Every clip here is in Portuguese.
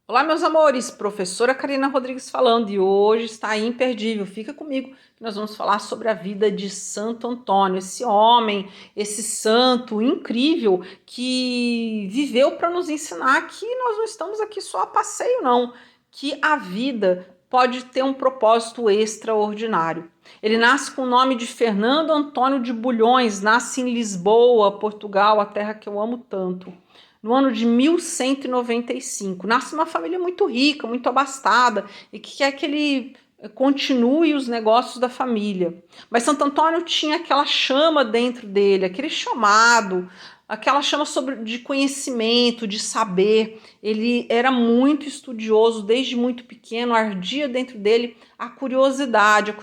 Olá, meus amores, professora Karina Rodrigues falando e hoje está imperdível. Fica comigo que nós vamos falar sobre a vida de Santo Antônio, esse homem, esse santo incrível que viveu para nos ensinar que nós não estamos aqui só a passeio, não, que a vida pode ter um propósito extraordinário. Ele nasce com o nome de Fernando Antônio de Bulhões, nasce em Lisboa, Portugal, a terra que eu amo tanto. No ano de 1195. Nasce uma família muito rica, muito abastada, e que quer que ele continue os negócios da família. Mas Santo Antônio tinha aquela chama dentro dele, aquele chamado, aquela chama de conhecimento, de saber. Ele era muito estudioso, desde muito pequeno, ardia dentro dele a curiosidade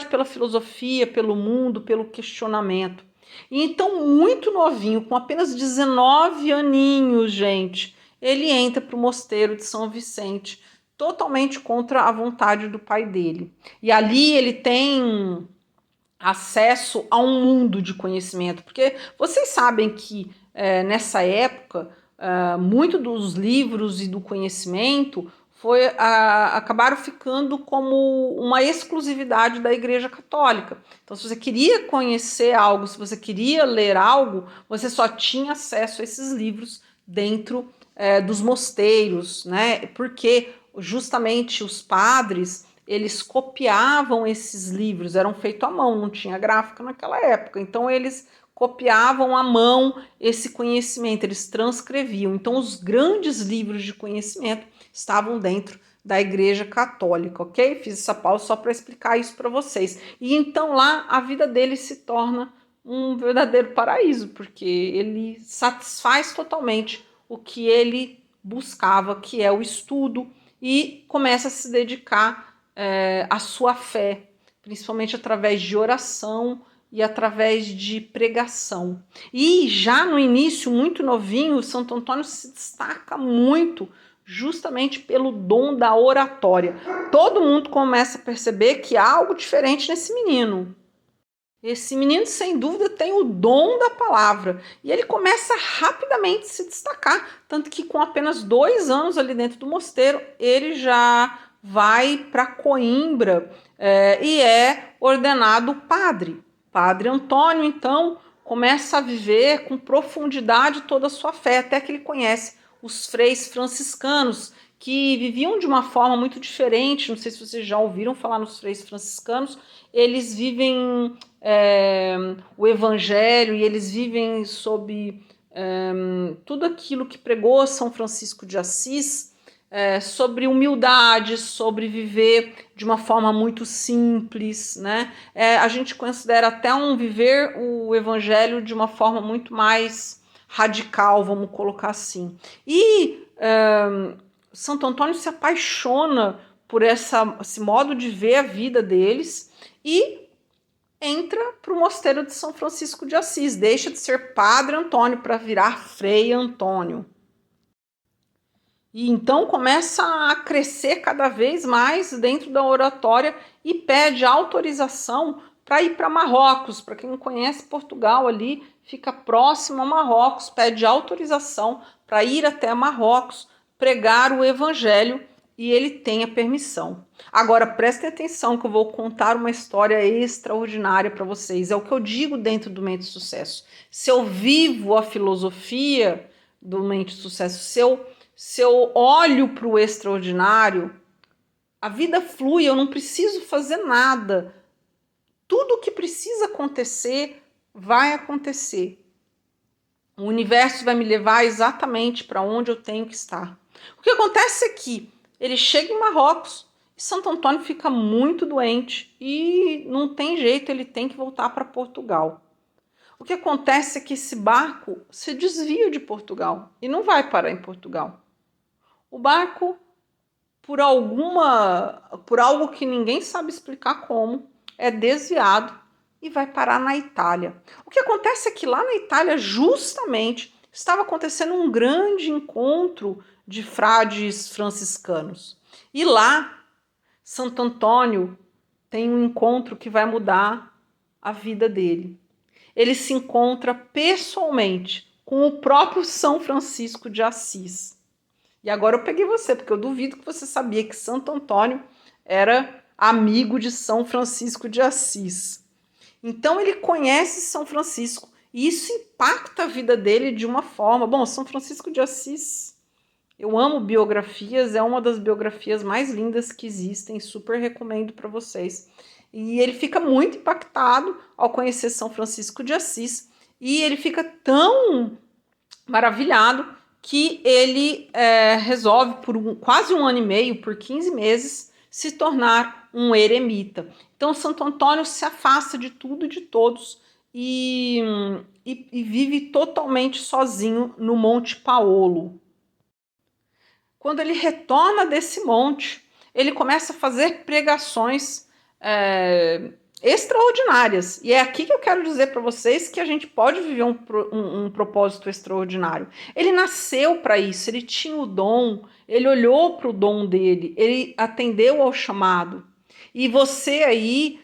pela filosofia, pelo mundo, pelo questionamento. E então, muito novinho, com apenas 19 aninhos, gente, ele entra para o mosteiro de São Vicente, totalmente contra a vontade do pai dele. E ali ele tem acesso a um mundo de conhecimento, porque vocês sabem que nessa época, muito dos livros e do conhecimento acabaram ficando como uma exclusividade da Igreja Católica. Então, se você queria conhecer algo, se você queria ler algo, você só tinha acesso a esses livros dentro dos mosteiros, né? Porque justamente os padres eles copiavam esses livros, eram feitos à mão, não tinha gráfica naquela época, então eles copiavam à mão esse conhecimento, eles transcreviam. Então os grandes livros de conhecimento estavam dentro da Igreja Católica, ok? Fiz essa pausa só para explicar isso para vocês. E então lá a vida dele se torna um verdadeiro paraíso, porque ele satisfaz totalmente o que ele buscava, que é o estudo, e começa a se dedicar a sua fé, principalmente através de oração e através de pregação. E já no início, muito novinho, Santo Antônio se destaca muito justamente pelo dom da oratória. Todo mundo começa a perceber que há algo diferente nesse menino. Esse menino, sem dúvida, tem o dom da palavra. E ele começa rapidamente a se destacar. Tanto que, com apenas 2 anos ali dentro do mosteiro, ele já vai para Coimbra e é ordenado padre. Padre Antônio, então, começa a viver com profundidade toda a sua fé, até que ele conhece os freis franciscanos, que viviam de uma forma muito diferente. Não sei se vocês já ouviram falar nos freis franciscanos. Eles vivem o evangelho e eles vivem sob tudo aquilo que pregou São Francisco de Assis, sobre humildade, sobre viver de uma forma muito simples, né? A gente considera até viver o evangelho de uma forma muito mais radical, vamos colocar assim. E Santo Antônio se apaixona por esse modo de ver a vida deles e entra para o mosteiro de São Francisco de Assis, deixa de ser Padre Antônio para virar Frei Antônio. E então começa a crescer cada vez mais dentro da oratória e pede autorização para ir para Marrocos. Para quem não conhece, Portugal ali fica próximo a Marrocos, pede autorização para ir até Marrocos pregar o evangelho e ele tem a permissão. Agora prestem atenção que eu vou contar uma história extraordinária para vocês. É o que eu digo dentro do Mente de Sucesso. Se eu vivo a filosofia do Mente de Sucesso, se eu olho para o extraordinário, a vida flui, eu não preciso fazer nada. Tudo o que precisa acontecer, vai acontecer. O universo vai me levar exatamente para onde eu tenho que estar. O que acontece é que ele chega em Marrocos e Santo Antônio fica muito doente e não tem jeito, ele tem que voltar para Portugal. O que acontece é que esse barco se desvia de Portugal e não vai parar em Portugal. O barco, por algo que ninguém sabe explicar como, é desviado e vai parar na Itália. O que acontece é que lá na Itália, justamente, estava acontecendo um grande encontro de frades franciscanos. E lá, Santo Antônio tem um encontro que vai mudar a vida dele. Ele se encontra pessoalmente com o próprio São Francisco de Assis. E agora eu peguei você, porque eu duvido que você sabia que Santo Antônio era amigo de São Francisco de Assis. Então ele conhece São Francisco e isso impacta a vida dele de uma forma. Bom, São Francisco de Assis, eu amo biografias, é uma das biografias mais lindas que existem, super recomendo para vocês. E ele fica muito impactado ao conhecer São Francisco de Assis e ele fica tão maravilhado que ele resolve, por quase um ano e meio, por 15 meses, se tornar um eremita. Então, Santo Antônio se afasta de tudo e de todos e vive totalmente sozinho no Monte Paolo. Quando ele retorna desse monte, ele começa a fazer pregações extraordinárias. E é aqui que eu quero dizer para vocês que a gente pode viver um propósito extraordinário. Ele nasceu para isso, ele tinha o dom, ele olhou para o dom dele, ele atendeu ao chamado. E você aí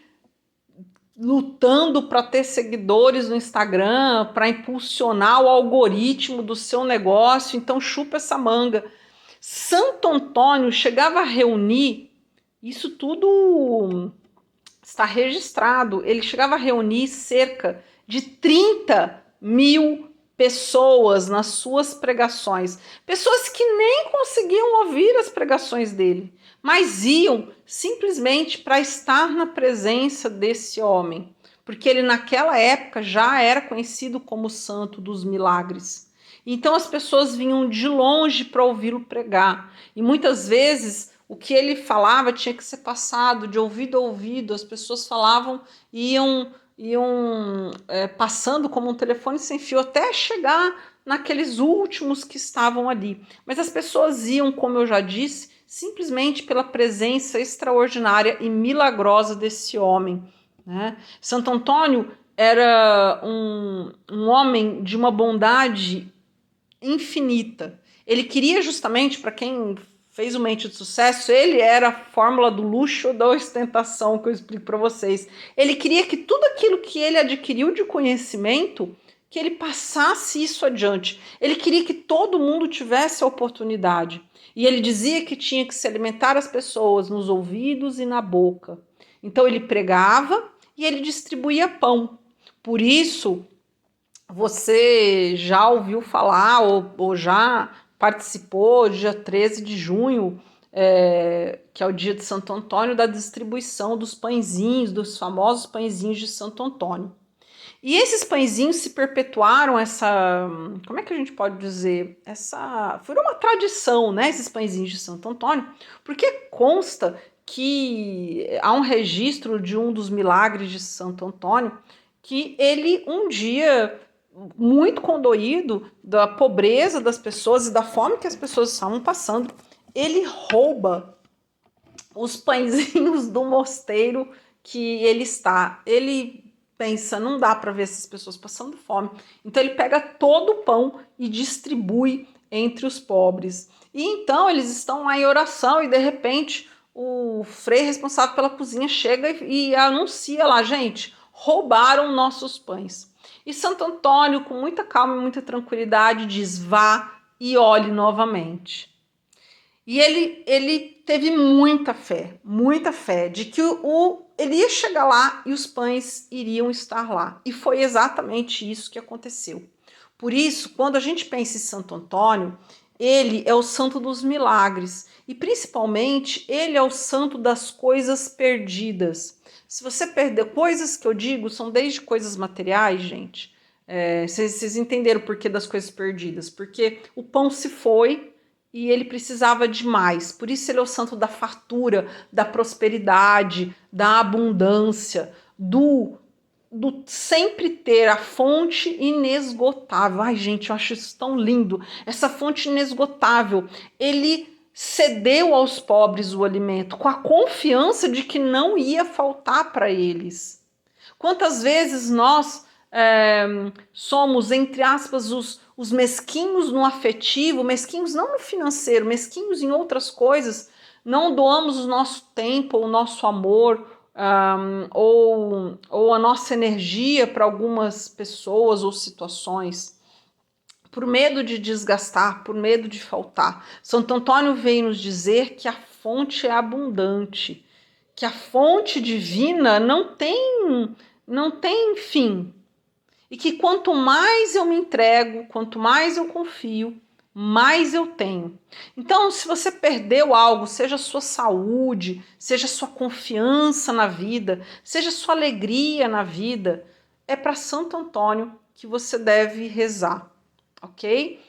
lutando para ter seguidores no Instagram, para impulsionar o algoritmo do seu negócio, então chupa essa manga. Santo Antônio chegava a reunir, isso tudo está registrado, ele chegava a reunir cerca de 30.000 pessoas nas suas pregações. Pessoas que nem conseguiam ouvir as pregações dele, mas iam simplesmente para estar na presença desse homem, porque ele naquela época já era conhecido como o santo dos milagres. Então as pessoas vinham de longe para ouvi-lo pregar. E muitas vezes o que ele falava tinha que ser passado de ouvido a ouvido. As pessoas falavam e iam passando como um telefone sem fio até chegar naqueles últimos que estavam ali. Mas as pessoas iam, como eu já disse, simplesmente pela presença extraordinária e milagrosa desse homem, né? Santo Antônio era um homem de uma bondade infinita. Ele queria justamente, para quem fez o Mente de Sucesso, ele era a fórmula do luxo ou da ostentação, que eu explico para vocês. Ele queria que tudo aquilo que ele adquiriu de conhecimento, que ele passasse isso adiante. Ele queria que todo mundo tivesse a oportunidade. E ele dizia que tinha que se alimentar as pessoas nos ouvidos e na boca. Então ele pregava e ele distribuía pão. Por isso, você já ouviu falar ou já participou, dia 13 de junho, que é o dia de Santo Antônio, da distribuição dos pãezinhos, dos famosos pãezinhos de Santo Antônio. E esses pãezinhos se perpetuaram, como é que a gente pode dizer? Foi uma tradição, né, esses pãezinhos de Santo Antônio, porque consta que há um registro de um dos milagres de Santo Antônio, que ele um dia, muito condoído da pobreza das pessoas e da fome que as pessoas estavam passando, ele rouba os pãezinhos do mosteiro que ele está. Ele pensa, não dá para ver essas pessoas passando fome. Então ele pega todo o pão e distribui entre os pobres. E então eles estão lá em oração e de repente o frei responsável pela cozinha chega e anuncia lá, gente, roubaram nossos pães. E Santo Antônio, com muita calma e muita tranquilidade, diz, vá e olhe novamente. E ele teve muita fé de que ele ia chegar lá e os pães iriam estar lá. E foi exatamente isso que aconteceu. Por isso, quando a gente pensa em Santo Antônio, ele é o santo dos milagres. E principalmente, ele é o santo das coisas perdidas. Se você perder coisas que eu digo, são desde coisas materiais, gente. Vocês entenderam o porquê das coisas perdidas? Porque o pão se foi e ele precisava de mais. Por isso ele é o santo da fartura, da prosperidade, da abundância, do sempre ter a fonte inesgotável. Ai, gente, eu acho isso tão lindo. Essa fonte inesgotável. Ele cedeu aos pobres o alimento com a confiança de que não ia faltar para eles. Quantas vezes nós somos, entre aspas, os mesquinhos no afetivo, mesquinhos não no financeiro, mesquinhos em outras coisas, não doamos o nosso tempo, o nosso amor, ou a nossa energia para algumas pessoas ou situações. por medo de desgastar, por medo de faltar. Santo Antônio veio nos dizer que a fonte é abundante, que a fonte divina não tem fim. E que quanto mais eu me entrego, quanto mais eu confio, mais eu tenho. Então, se você perdeu algo, seja a sua saúde, seja a sua confiança na vida, seja a sua alegria na vida, é para Santo Antônio que você deve rezar, ok?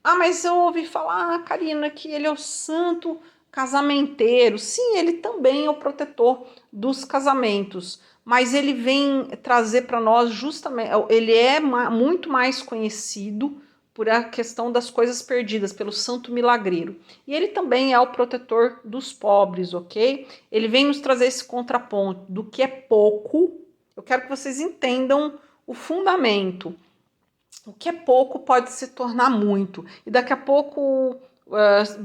Mas eu ouvi falar, Karina, que ele é o santo casamenteiro. Sim, ele também é o protetor dos casamentos, mas ele vem trazer para nós justamente, ele é muito mais conhecido por a questão das coisas perdidas, pelo santo milagreiro. E ele também é o protetor dos pobres, ok? Ele vem nos trazer esse contraponto do que é pouco. Eu quero que vocês entendam o fundamento. O que é pouco pode se tornar muito. E daqui a pouco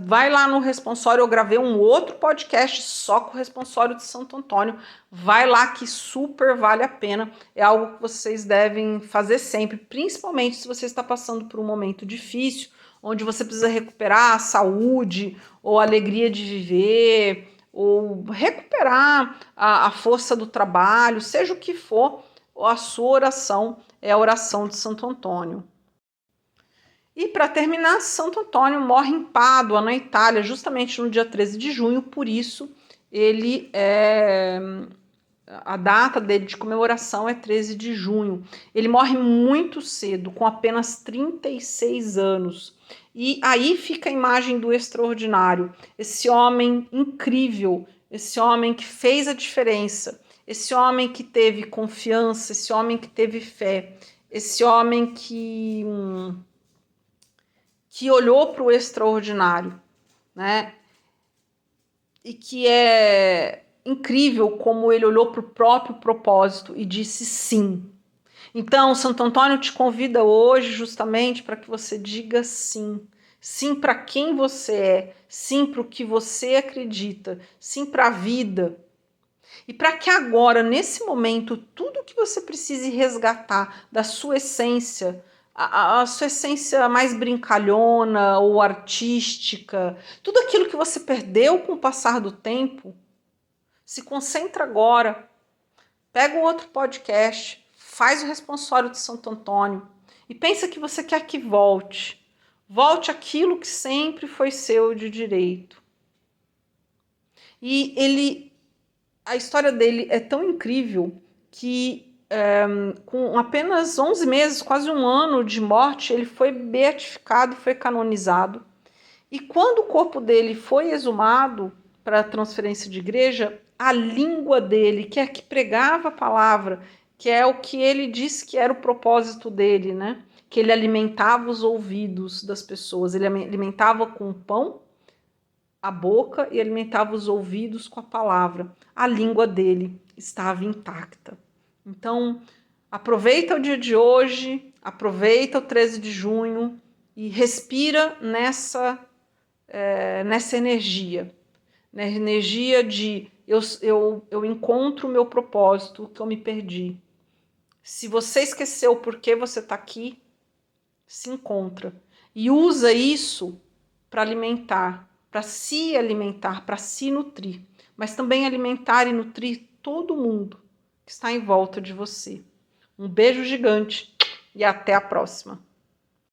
vai lá no responsório, eu gravei um outro podcast só com o responsório de Santo Antônio. Vai lá que super vale a pena. É algo que vocês devem fazer sempre, principalmente se você está passando por um momento difícil, onde você precisa recuperar a saúde ou a alegria de viver, ou recuperar a força do trabalho, seja o que for, a sua oração é a oração de Santo Antônio. E para terminar, Santo Antônio morre em Pádua, na Itália, justamente no dia 13 de junho, por isso a data dele de comemoração é 13 de junho. Ele morre muito cedo, com apenas 36 anos. E aí fica a imagem do extraordinário, esse homem incrível, esse homem que fez a diferença, esse homem que teve confiança, esse homem que teve fé, esse homem que olhou para o extraordinário, né? E que é incrível como ele olhou para o próprio propósito e disse sim. Então, Santo Antônio te convida hoje justamente para que você diga sim. Sim para quem você é, sim para o que você acredita, sim para a vida. E para que agora, nesse momento, tudo que você precise resgatar da sua essência, a sua essência mais brincalhona ou artística, tudo aquilo que você perdeu com o passar do tempo, se concentra agora. Pega um outro podcast, faz o responsório de Santo Antônio e pensa que você quer que volte. Volte aquilo que sempre foi seu de direito. E a história dele é tão incrível que com apenas 11 meses, quase um ano de morte, ele foi beatificado, foi canonizado. E quando o corpo dele foi exumado para transferência de igreja, a língua dele, que é a que pregava a palavra, que é o que ele disse que era o propósito dele, né? Que ele alimentava os ouvidos das pessoas, ele alimentava com o pão a boca e alimentava os ouvidos com a palavra. A língua dele estava intacta. Então, aproveita o dia de hoje, aproveita o 13 de junho e respira nessa energia. Na energia de eu encontro o meu propósito que eu me perdi. Se você esqueceu por que você está aqui, se encontra. E usa isso para alimentar, para se nutrir. Mas também alimentar e nutrir todo mundo que está em volta de você. Um beijo gigante e até a próxima.